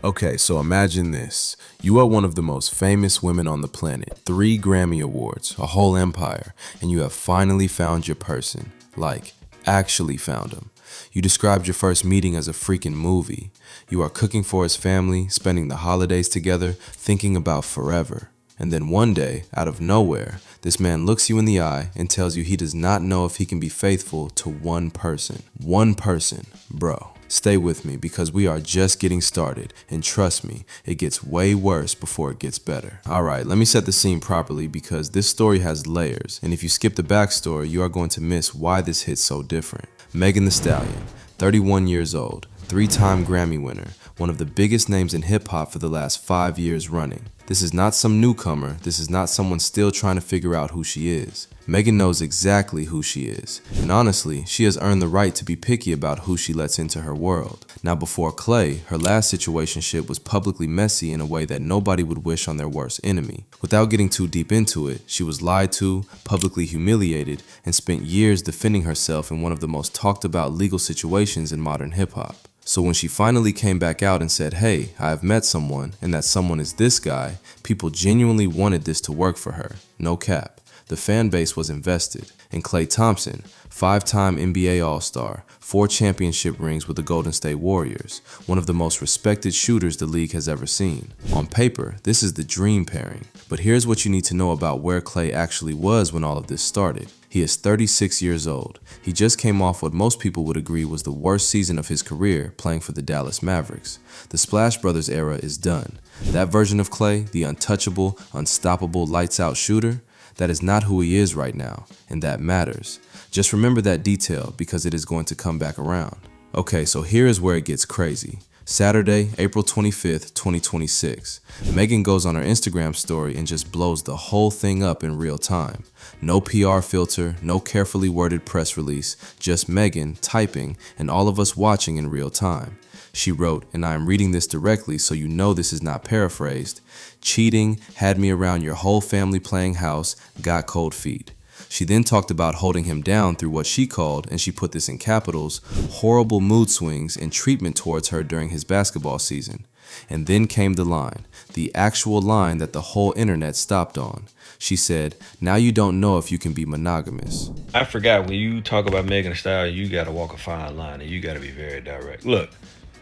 Okay, so imagine this. You are one of the most famous women on the planet, 3 Grammy Awards, a whole empire, and you have finally found your person. Like, actually found him. You described your first meeting as a freaking movie. You are cooking for his family, spending the holidays together, thinking about forever. And then one day, out of nowhere, this man looks you in the eye and tells you he does not know if he can be faithful to one person. One person, bro. Stay with me because we are just getting started, and trust me, it gets way worse before it gets better. Alright, let me set the scene properly because this story has layers, and if you skip the backstory, you are going to miss why this hits so different. Megan Thee Stallion, 31 years old, 3-time Grammy winner, one of the biggest names in hip-hop for the last 5 years running. This is not some newcomer, this is not someone still trying to figure out who she is. Megan knows exactly who she is, and honestly, she has earned the right to be picky about who she lets into her world. Now before Klay, her last situationship was publicly messy in a way that nobody would wish on their worst enemy. Without getting too deep into it, she was lied to, publicly humiliated, and spent years defending herself in one of the most talked about legal situations in modern hip-hop. So when she finally came back out and said, hey, I have met someone, and that someone is this guy, people genuinely wanted this to work for her. No cap. The fan base was invested. And Klay Thompson, 5-time NBA All-Star, 4 championship rings with the Golden State Warriors, one of the most respected shooters the league has ever seen. On paper, this is the dream pairing. But here's what you need to know about where Klay actually was when all of this started. He is 36 years old. He just came off what most people would agree was the worst season of his career playing for the Dallas Mavericks. The Splash Brothers era is done. That version of Klay, the untouchable, unstoppable, lights-out shooter, that is not who he is right now, and that matters. Just remember that detail because it is going to come back around. Okay, so here is where it gets crazy. Saturday, April 25th, 2026. Megan goes on her Instagram story and just blows the whole thing up in real time. No PR filter, no carefully worded press release, just Megan typing and all of us watching in real time. She wrote, and I am reading this directly so you know this is not paraphrased, cheating, had me around your whole family playing house, got cold feet. She then talked about holding him down through what she called, and she put this in capitals, horrible mood swings and treatment towards her during his basketball season. And then came the line, the actual line that the whole internet stopped on. She said, now you don't know if you can be monogamous. I forgot when you talk about Megan Thee Stallion, you got to walk a fine line and you got to be very direct. Look,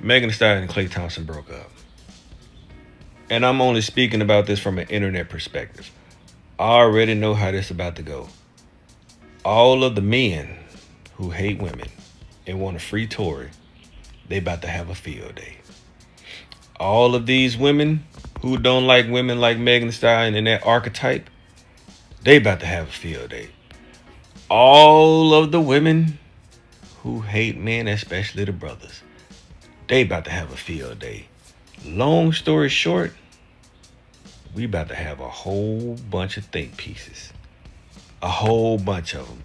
Megan Thee Stallion and Klay Thompson broke up. And I'm only speaking about this from an internet perspective. I already know how this is about to go. All of the men who hate women and want a free Tory, they about to have a field day. All of these women who don't like women like Megan Thee Stallion and that archetype, they about to have a field day. All of the women who hate men, especially the brothers, they about to have a field day. Long story short, we about to have a whole bunch of think pieces. A whole bunch of them.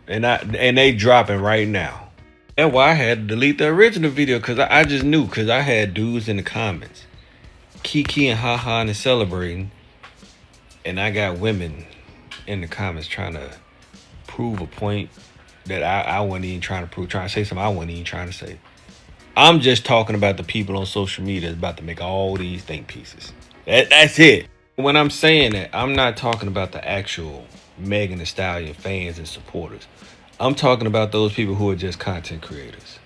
And they dropping right now. That's why I had to delete the original video because I just knew because I had dudes in the comments kiki and ha-ha and celebrating. And I got women in the comments trying to prove a point that I wasn't even trying to prove, trying to say something I wasn't even trying to say. I'm just talking about the people on social media that's about to make all these think pieces. That's it. When I'm saying that, I'm not talking about the actual Megan Thee Stallion fans and supporters. I'm talking about those people who are just content creators.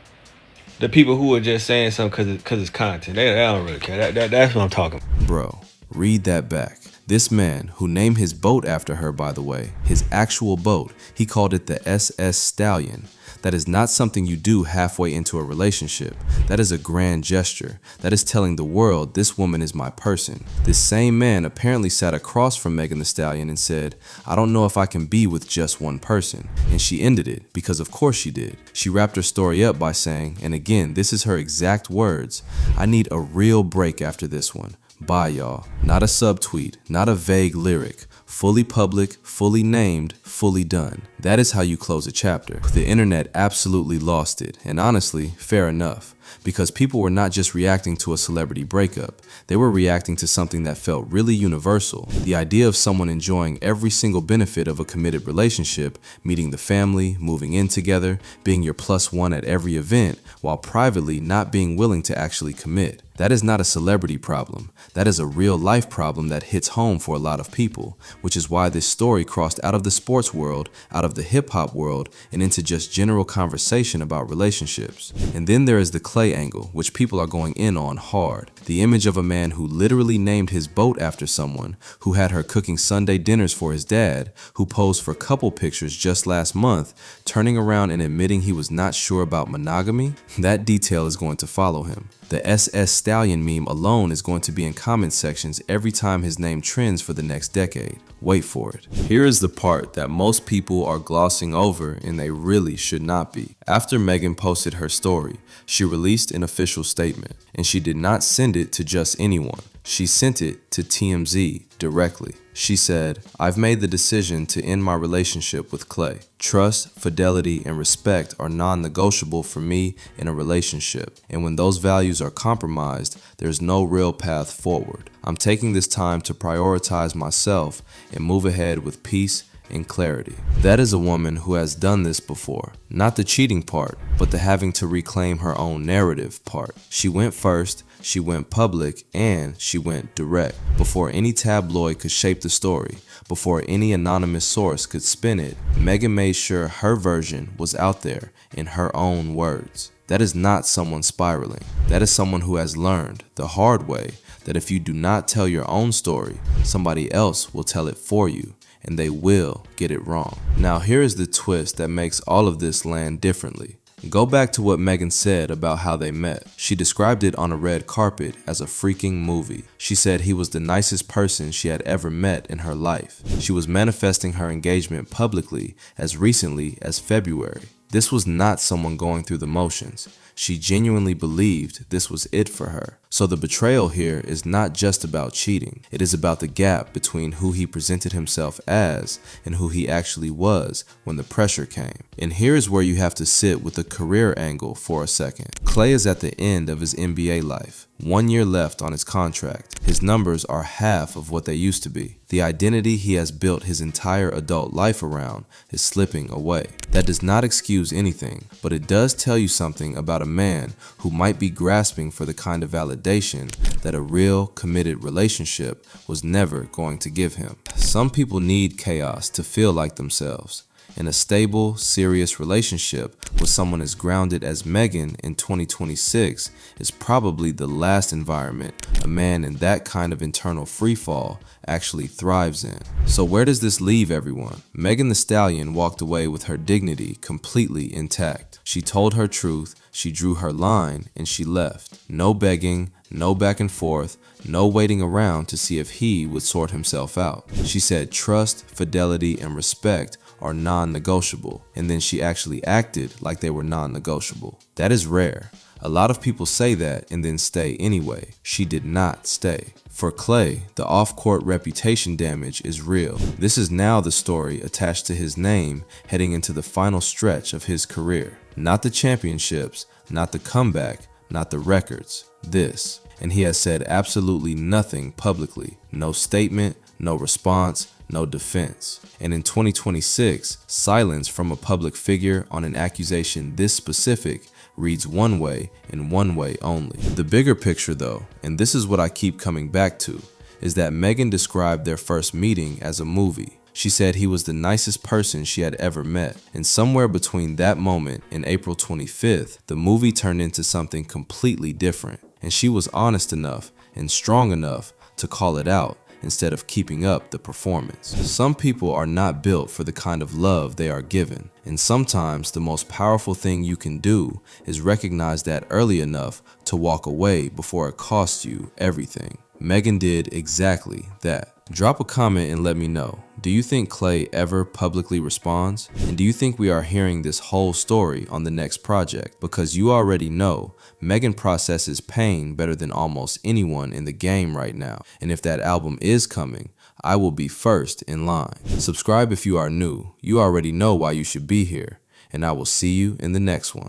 The people who are just saying something because it's content. They don't really care. That's what I'm talking about. Bro, read that back. This man, who named his boat after her by the way, his actual boat, he called it the SS Stallion. That is not something you do halfway into a relationship. That is a grand gesture. That is telling the world this woman is my person. This same man apparently sat across from Megan Thee Stallion and said, I don't know if I can be with just one person. And she ended it, because of course she did. She wrapped her story up by saying, and again, this is her exact words, I need a real break after this one. Bye y'all. Not a subtweet, not a vague lyric. Fully public, fully named, fully done. That is how you close a chapter. The internet absolutely lost it, and honestly, fair enough. because people were not just reacting to a celebrity breakup, they were reacting to something that felt really universal. The idea of someone enjoying every single benefit of a committed relationship, meeting the family, moving in together, being your plus one at every event, while privately not being willing to actually commit. That is not a celebrity problem. That is a real life problem that hits home for a lot of people, which is why this story crossed out of the sports world, out of the hip hop world, and into just general conversation about relationships. And then there is the Klay angle, which people are going in on hard. The image of a man who literally named his boat after someone, who had her cooking Sunday dinners for his dad, who posed for couple pictures just last month, turning around and admitting he was not sure about monogamy. That detail is going to follow him. The SS Stallion meme alone is going to be in comment sections every time his name trends for the next decade. Wait for it. Here is the part that most people are glossing over and they really should not be. After Megan posted her story, she released an official statement, and she did not send it to just anyone. She sent it to TMZ directly. She said, "I've made the decision to end my relationship with Klay. Trust, fidelity, and respect are non-negotiable for me in a relationship. And when those values are compromised, there's no real path forward. I'm taking this time to prioritize myself and move ahead with peace and clarity." That is a woman who has done this before. Not the cheating part, but the having to reclaim her own narrative part. She went first, she went public, and she went direct. Before any tabloid could shape the story, before any anonymous source could spin it, Megan made sure her version was out there in her own words. That is not someone spiraling. That is someone who has learned the hard way that if you do not tell your own story, somebody else will tell it for you, and they will get it wrong. Now here is the twist that makes all of this land differently. Go back to what Megan said about how they met. She described it on a red carpet as a freaking movie. She said he was the nicest person she had ever met in her life. She was manifesting her engagement publicly as recently as February. This was not someone going through the motions. She genuinely believed this was it for her. So the betrayal here is not just about cheating. It is about the gap between who he presented himself as and who he actually was when the pressure came. And here is where you have to sit with the career angle for a second. Klay is at the end of his NBA life. 1 year left on his contract. His numbers are half of what they used to be. The identity he has built his entire adult life around is slipping away. That does not excuse anything, but it does tell you something about a man who might be grasping for the kind of validation that a real, committed relationship was never going to give him. Some people need chaos to feel like themselves. And a stable, serious relationship with someone as grounded as Megan in 2026 is probably the last environment a man in that kind of internal freefall actually thrives in. So where does this leave everyone? Megan Thee Stallion walked away with her dignity completely intact. She told her truth, she drew her line, and she left. No begging, no back and forth, no waiting around to see if he would sort himself out. She said trust, fidelity, and respect are non-negotiable, and then she actually acted like they were non-negotiable. That is rare. A lot of people say that and then stay anyway. She did not stay. For Klay, the off-court reputation damage is real. This is now the story attached to his name heading into the final stretch of his career. Not the championships, not the comeback, not the records. This. And he has said absolutely nothing publicly. No statement, no response, no defense. And in 2026, silence from a public figure on an accusation this specific reads one way and one way only. The bigger picture though, and this is what I keep coming back to, is that Megan described their first meeting as a movie. She said he was the nicest person she had ever met. And somewhere between that moment and April 25th, the movie turned into something completely different. And she was honest enough and strong enough to call it out instead of keeping up the performance. Some people are not built for the kind of love they are given, and sometimes the most powerful thing you can do is recognize that early enough to walk away before it costs you everything. Megan did exactly that. Drop a comment and let me know. Do you think Klay ever publicly responds? And do you think we are hearing this whole story on the next project? Because you already know Megan processes pain better than almost anyone in the game right now. And if that album is coming, I will be first in line. Subscribe if you are new. You already know why you should be here. And I will see you in the next one.